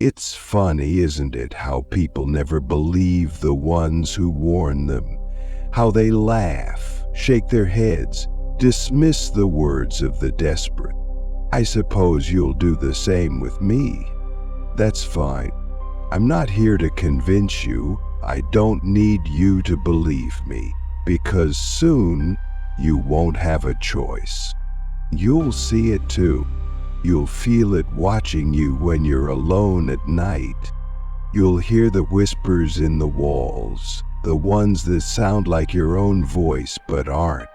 It's funny, isn't it, how people never believe the ones who warn them, how they laugh, shake their heads, dismiss the words of the desperate. I suppose you'll do the same with me. That's fine. I'm not here to convince you. I don't need you to believe me, because soon you won't have a choice. You'll see it too. You'll feel it watching you when you're alone at night. You'll hear the whispers in the walls, the ones that sound like your own voice but aren't.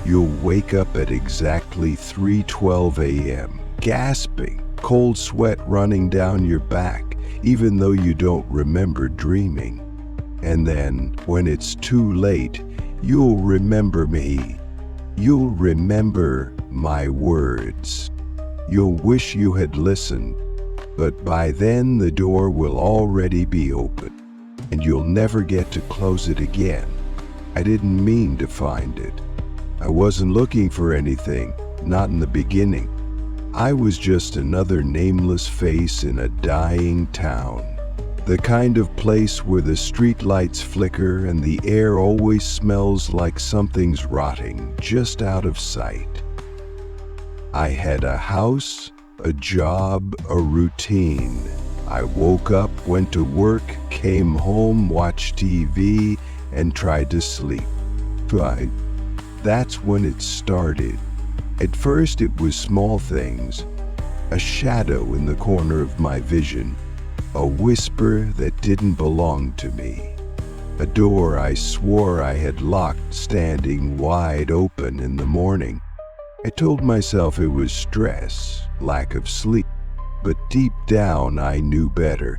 You'll wake up at exactly 3:12 a.m., gasping, cold sweat running down your back, even though you don't remember dreaming. And then, when it's too late, you'll remember me. You'll remember my words. You'll wish you had listened, but by then the door will already be open, and you'll never get to close it again. I didn't mean to find it. I wasn't looking for anything, not in the beginning. I was just another nameless face in a dying town. The kind of place where the streetlights flicker and the air always smells like something's rotting just out of sight. I had a house, a job, a routine. I woke up, went to work, came home, watched TV, and tried to sleep. But that's when it started. At first it was small things, a shadow in the corner of my vision, a whisper that didn't belong to me, a door I swore I had locked standing wide open in the morning. I told myself it was stress, lack of sleep, but deep down I knew better,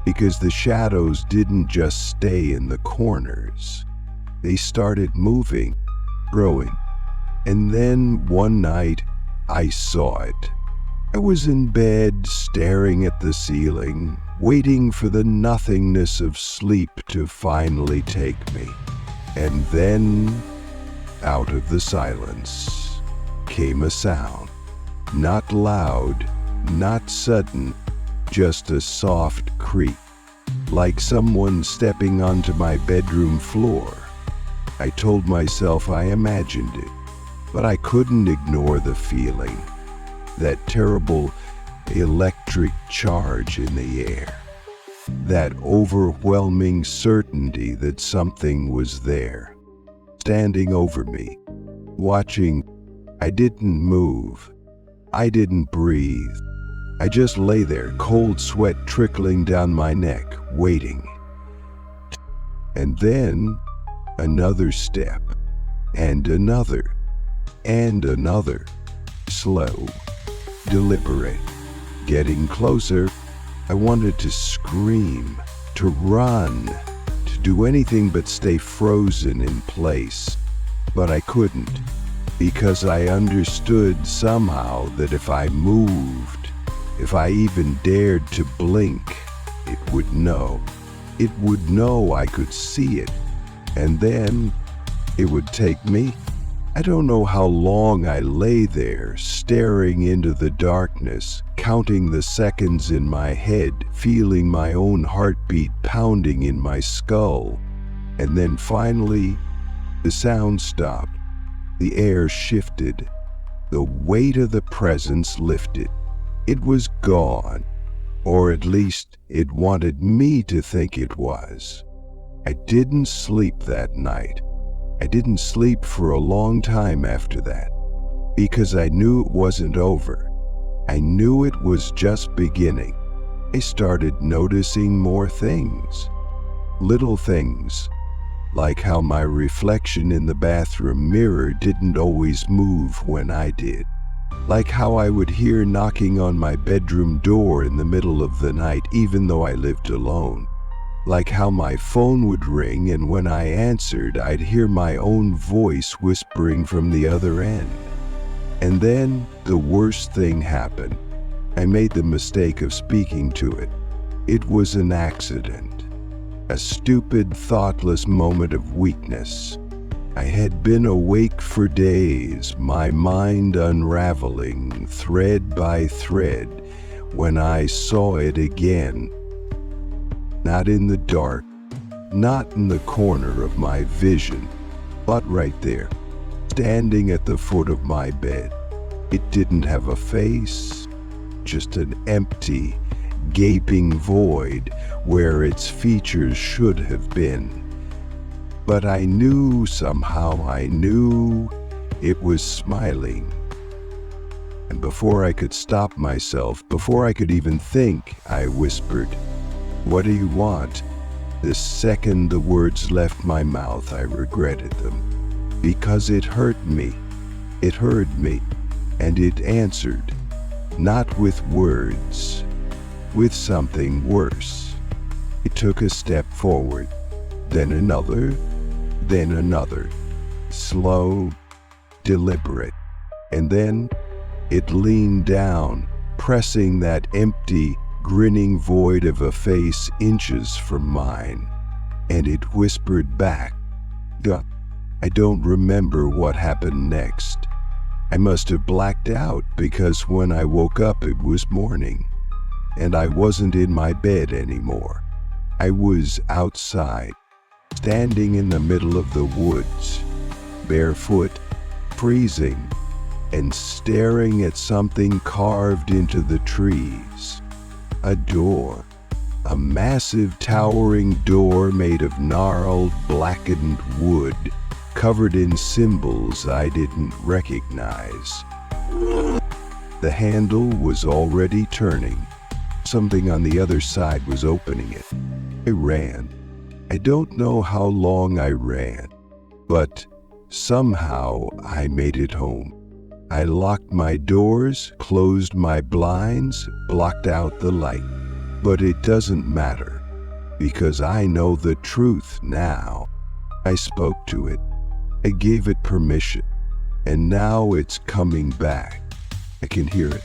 because the shadows didn't just stay in the corners. They started moving, growing, and then one night I saw it. I was in bed, staring at the ceiling, waiting for the nothingness of sleep to finally take me. And then, out of the silence, came a sound. Not loud, not sudden, just a soft creak, like someone stepping onto my bedroom floor. I told myself I imagined it, but I couldn't ignore the feeling, that terrible electric charge in the air, that overwhelming certainty that something was there, standing over me, watching. I didn't move. I didn't breathe. I just lay there, cold sweat trickling down my neck, waiting. And then another step, and another, and another. Slow, deliberate, getting closer. I wanted to scream, to run, to do anything but stay frozen in place. But I couldn't, because I understood somehow that if I moved, if I even dared to blink, it would know. It would know I could see it, and then it would take me. I don't know how long I lay there, staring into the darkness, counting the seconds in my head, feeling my own heartbeat pounding in my skull. And then finally, the sound stopped. The air shifted. The weight of the presence lifted. It was gone, or at least it wanted me to think it was. I didn't sleep that night. I didn't sleep for a long time after that, because I knew it wasn't over. I knew it was just beginning. I started noticing more things. Little things, like how my reflection in the bathroom mirror didn't always move when I did. Like how I would hear knocking on my bedroom door in the middle of the night even though I lived alone. Like how my phone would ring and when I answered, I'd hear my own voice whispering from the other end. And then the worst thing happened. I made the mistake of speaking to it. It was an accident. A stupid, thoughtless moment of weakness. I had been awake for days, my mind unraveling thread by thread, when I saw it again. Not in the dark, not in the corner of my vision, but right there, standing at the foot of my bed. It didn't have a face, just an empty, gaping void where its features should have been. But I knew, somehow I knew, it was smiling. And before I could stop myself, before I could even think, I whispered, "What do you want?" The second the words left my mouth, I regretted them, because it hurt me. It hurt me, and it answered, not with words, with something worse. It took a step forward, then another, slow, deliberate, and then it leaned down, pressing that empty, grinning void of a face inches from mine, and it whispered back, I don't remember what happened next. I must have blacked out, because when I woke up it was morning, and I wasn't in my bed anymore. I was outside, standing in the middle of the woods, barefoot, freezing, and staring at something carved into the trees. A door, a massive towering door made of gnarled, blackened wood, covered in symbols I didn't recognize. The handle was already turning. Something on the other side was opening it. I ran. I don't know how long I ran, but somehow I made it home. I locked my doors, closed my blinds, blocked out the light. But it doesn't matter, because I know the truth now. I spoke to it. I gave it permission, and now it's coming back. I can hear it.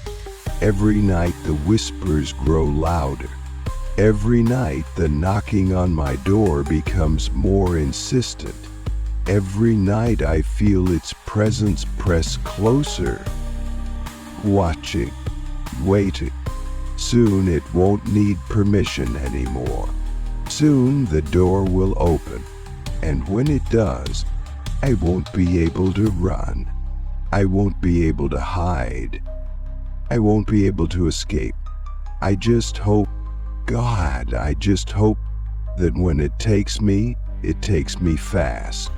Every night the whispers grow louder. Every night the knocking on my door becomes more insistent. Every night I feel its presence press closer. Watching, waiting. Soon it won't need permission anymore. Soon the door will open, and when it does, I won't be able to run. I won't be able to hide. I won't be able to escape. I just hope, God, I just hope that when it takes me fast.